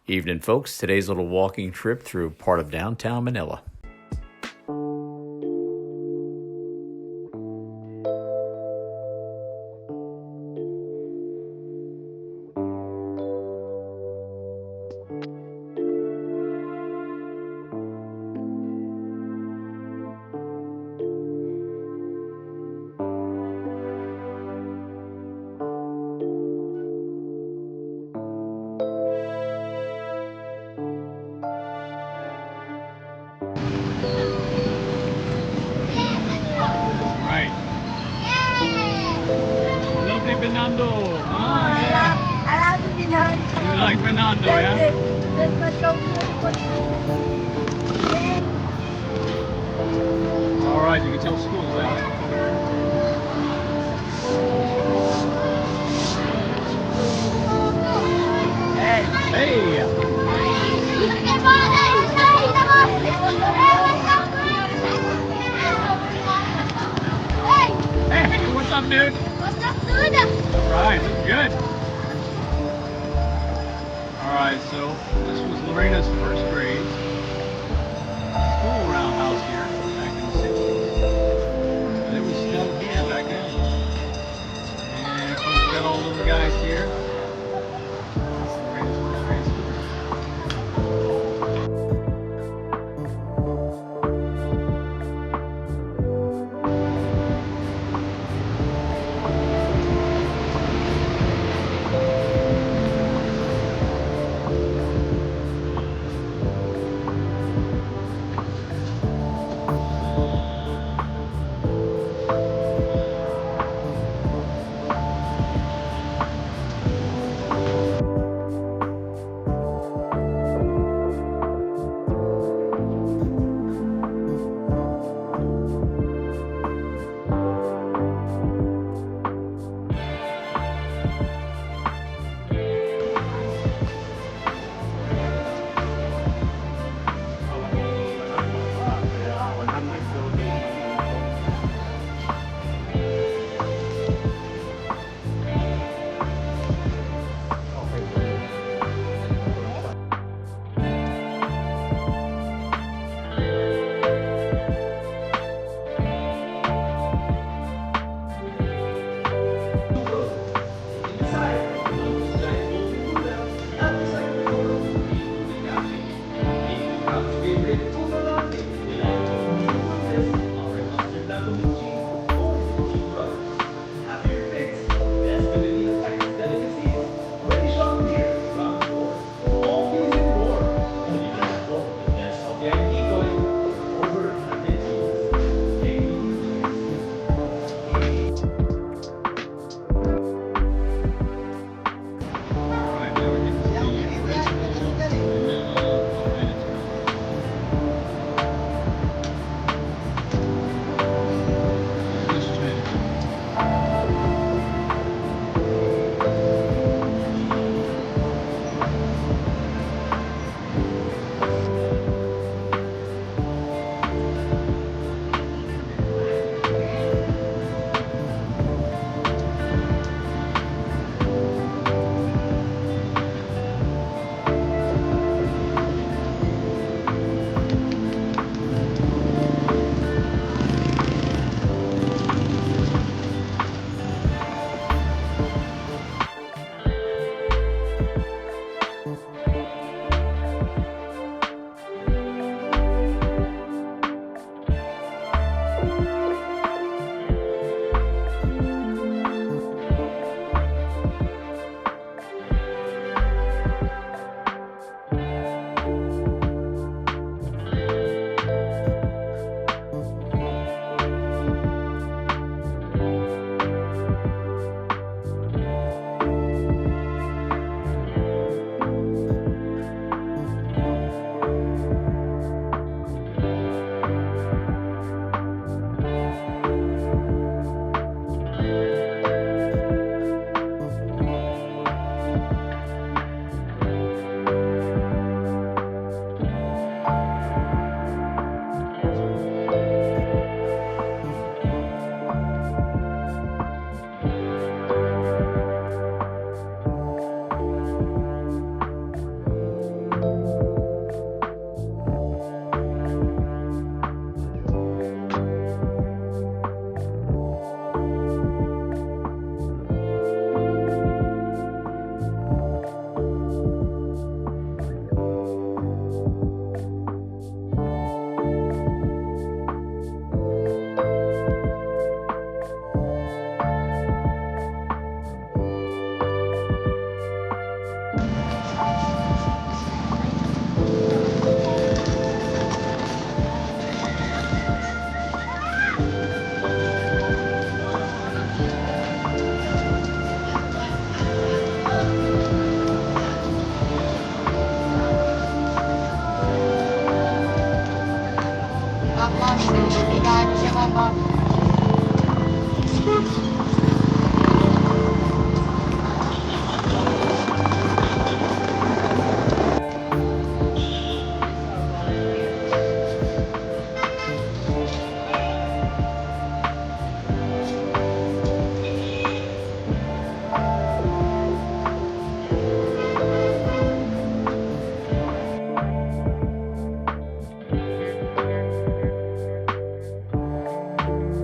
Evening, folks. Today's little walking trip through part of downtown Manila. Lovely Binando. I love the Binando. You like Binando, yeah? That's my favorite. All right, you can tell school's out. Hey! Hey, what's up, dude? What's up, dude? All right, looking good. All right, so this was Lorena's first grade school roundhouse here back in the 60s. But it was still here back then. And of course, we got all the little guys here. Lorena's first grade school.